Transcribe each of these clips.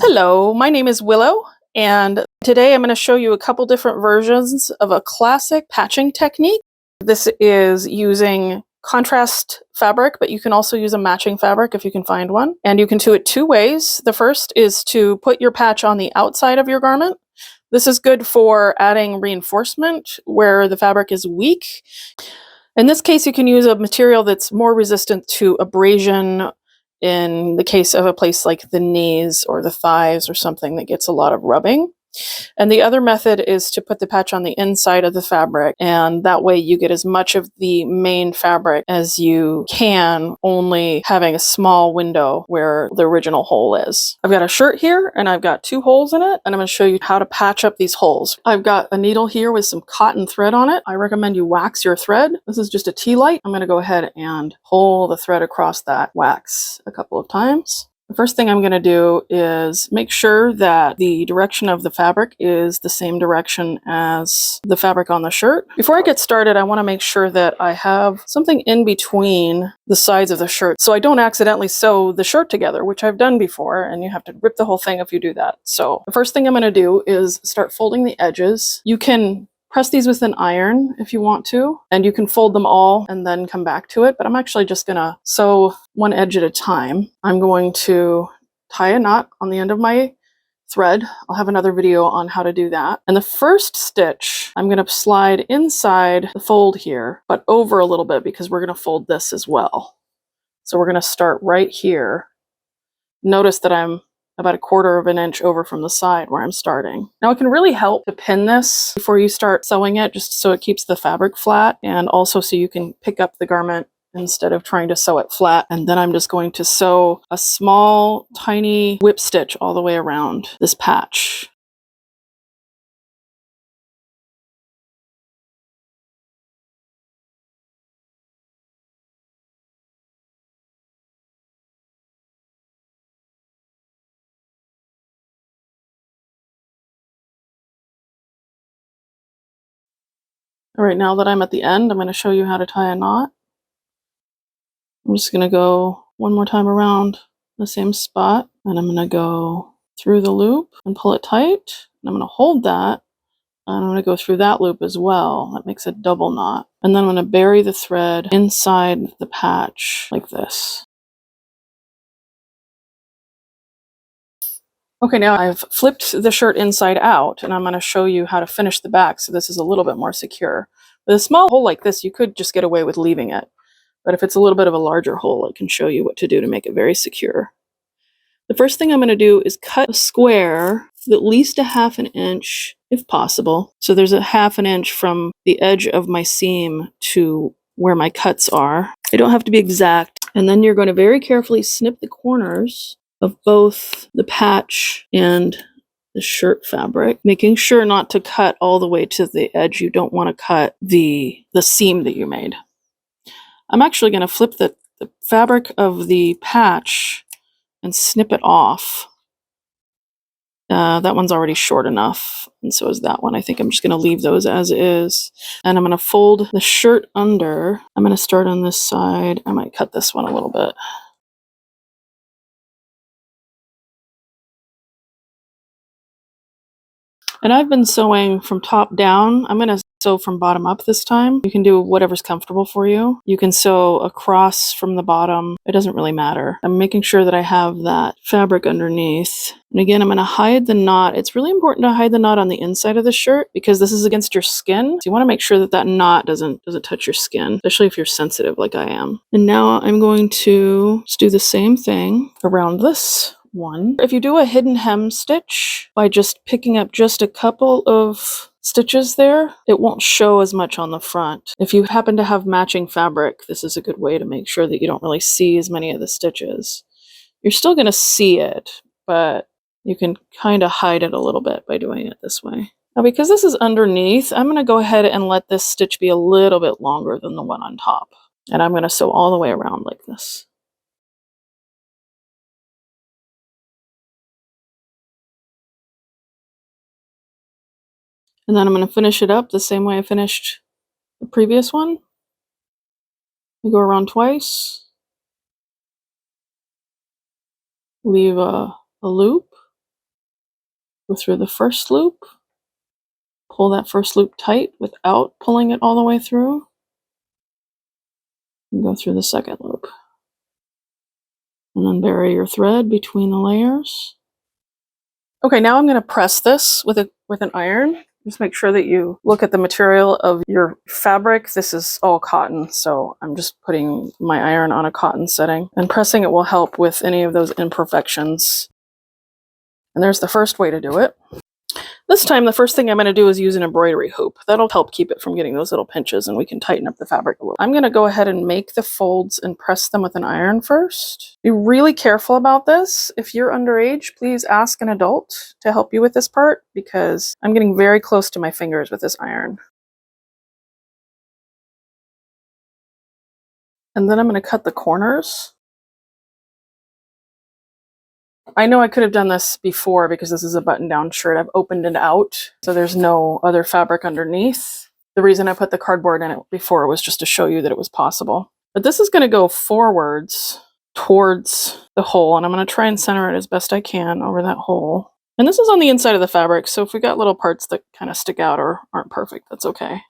Hello, my name is Willow, and today I'm going to show you a couple different versions of a classic patching technique. This is using contrast fabric, but you can also use a matching fabric if you can find one. And you can do it two ways. The first is to put your patch on the outside of your garment. This is good for adding reinforcement where the fabric is weak. In this case, you can use a material that's more resistant to abrasion in the case of a place like the knees or the thighs or something that gets a lot of rubbing. And the other method is to put the patch on the inside of the fabric, and that way you get as much of the main fabric as you can, only having a small window where the original hole is. I've got a shirt here, and I've got two holes in it, and I'm going to show you how to patch up these holes. I've got a needle here with some cotton thread on it. I recommend you wax your thread. This is just a tea light. I'm going to go ahead and pull the thread across that wax a couple of times. The first thing I'm going to do is make sure that the direction of the fabric is the same direction as the fabric on the shirt. Before I get started, I want to make sure that I have something in between the sides of the shirt so I don't accidentally sew the shirt together, which I've done before, and you have to rip the whole thing if you do that. So the first thing I'm going to do is start folding the edges. You can press these with an iron if you want to, and you can fold them all and then come back to it, but I'm actually just gonna sew one edge at a time. I'm going to tie a knot on the end of my thread. I'll have another video on how to do that. And the first stitch, I'm gonna slide inside the fold here, but over a little bit because we're gonna fold this as well. So we're gonna start right here. Notice that I'm about 1/4 of an inch over from the side where I'm starting. Now it can really help to pin this before you start sewing it, just so it keeps the fabric flat, and also so you can pick up the garment instead of trying to sew it flat. And then I'm just going to sew a small, tiny whip stitch all the way around this patch. All right, now that I'm at the end, I'm going to show you how to tie a knot. I'm just going to go one more time around the same spot, and I'm going to go through the loop and pull it tight. And I'm going to hold that, and I'm going to go through that loop as well. That makes a double knot. And then I'm going to bury the thread inside the patch like this. Okay, now I've flipped the shirt inside out, and I'm going to show you how to finish the back so this is a little bit more secure. With a small hole like this, you could just get away with leaving it. But if it's a little bit of a larger hole, I can show you what to do to make it very secure. The first thing I'm going to do is cut a square at least 1/2 inch, if possible. So there's 1/2 inch from the edge of my seam to where my cuts are. They don't have to be exact. And then you're going to very carefully snip the corners of both the patch and the shirt fabric, making sure not to cut all the way to the edge. You don't want to cut the seam that you made. I'm actually going to flip the fabric of the patch and snip it off. That one's already short enough, and so is that one. I think I'm just going to leave those as is. And I'm going to fold the shirt under. I'm going to start on this side. I might cut this one a little bit. And I've been sewing from top down. I'm going to sew from bottom up this time. You can do whatever's comfortable for you. You can sew across from the bottom. It doesn't really matter. I'm making sure that I have that fabric underneath. And again, I'm going to hide the knot. It's really important to hide the knot on the inside of the shirt because this is against your skin. So you want to make sure that that knot doesn't touch your skin, especially if you're sensitive like I am. And now I'm going to just do the same thing around this one. If you do a hidden hem stitch by just picking up just a couple of stitches there, it won't show as much on the front. If you happen to have matching fabric, this is a good way to make sure that you don't really see as many of the stitches. You're still going to see it, but you can kind of hide it a little bit by doing it this way. Now, because this is underneath, I'm going to go ahead and let this stitch be a little bit longer than the one on top. And I'm going to sew all the way around like this. And then I'm going to finish it up the same way I finished the previous one. I go around twice, leave a loop, Go through the first loop, pull that first loop tight without pulling it all the way through, and go through the second loop. And then bury your thread between the layers. Okay, now I'm going to press this with an iron. Just make sure that you look at the material of your fabric. This is all cotton, so I'm just putting my iron on a cotton setting. And pressing it will help with any of those imperfections. And there's the first way to do it. This time, the first thing I'm going to do is use an embroidery hoop. That'll help keep it from getting those little pinches, and we can tighten up the fabric a little. I'm going to go ahead and make the folds and press them with an iron first. Be really careful about this. If you're underage, please ask an adult to help you with this part, because I'm getting very close to my fingers with this iron. And then I'm going to cut the corners. I know I could have done this before because this is a button-down shirt. I've opened it out, so there's no other fabric underneath. The reason I put the cardboard in it before was just to show you that it was possible. But this is going to go forwards towards the hole, and I'm going to try and center it as best I can over that hole. And this is on the inside of the fabric, so if we got little parts that kind of stick out or aren't perfect, that's okay.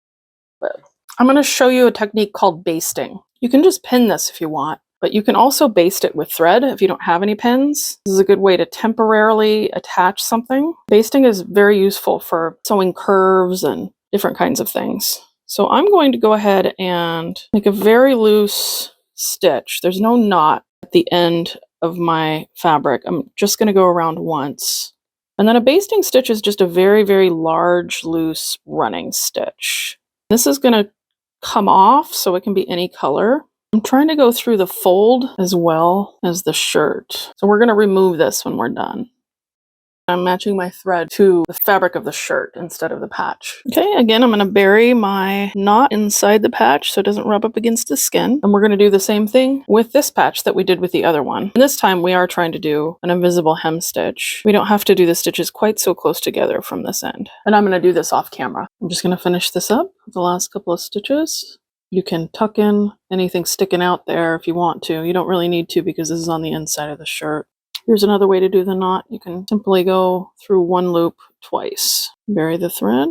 But I'm going to show you a technique called basting. You can just pin this if you want, but you can also baste it with thread if you don't have any pins. This is a good way to temporarily attach something. Basting is very useful for sewing curves and different kinds of things. So I'm going to go ahead and make a very loose stitch. There's no knot at the end of my fabric. I'm just going to go around once. And then a basting stitch is just a very, very large, loose running stitch. This is going to come off so it can be any color. I'm trying to go through the fold as well as the shirt. So we're going to remove this when we're done. I'm matching my thread to the fabric of the shirt instead of the patch. Okay, again, I'm going to bury my knot inside the patch so it doesn't rub up against the skin. And we're going to do the same thing with this patch that we did with the other one. And this time we are trying to do an invisible hem stitch. We don't have to do the stitches quite so close together from this end. And I'm going to do this off camera. I'm just going to finish this up with the last couple of stitches. You can tuck in anything sticking out there if you want to. You don't really need to because this is on the inside of the shirt. Here's another way to do the knot. You can simply go through one loop twice. Bury the thread.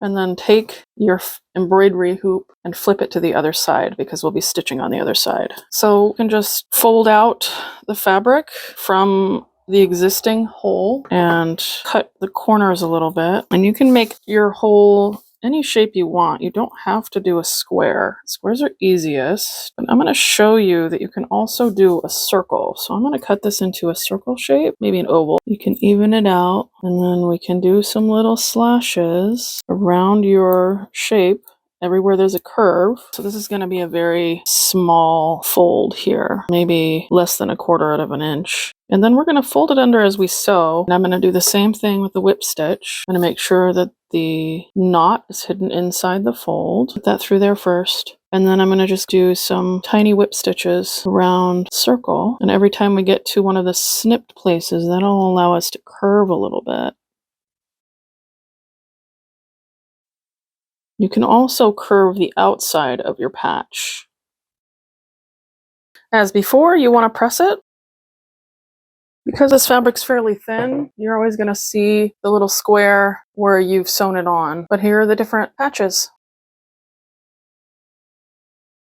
And then take your embroidery hoop and flip it to the other side because we'll be stitching on the other side. So you can just fold out the fabric from the existing hole and cut the corners a little bit. And you can make your hole any shape you want. You don't have to do a square. Squares are easiest. But I'm going to show you that you can also do a circle. So I'm going to cut this into a circle shape, maybe an oval. You can even it out, and then we can do some little slashes around your shape everywhere there's a curve. So this is going to be a very small fold here, maybe less than 1/4 of an inch. And then we're going to fold it under as we sew. And I'm going to do the same thing with the whip stitch. I'm going to make sure that the knot is hidden inside the fold. Put that through there first. And then I'm going to just do some tiny whip stitches around the circle. And every time we get to one of the snipped places, that'll allow us to curve a little bit. You can also curve the outside of your patch. As before, you want to press it. Because this fabric's fairly thin, you're always going to see the little square where you've sewn it on. But here are the different patches.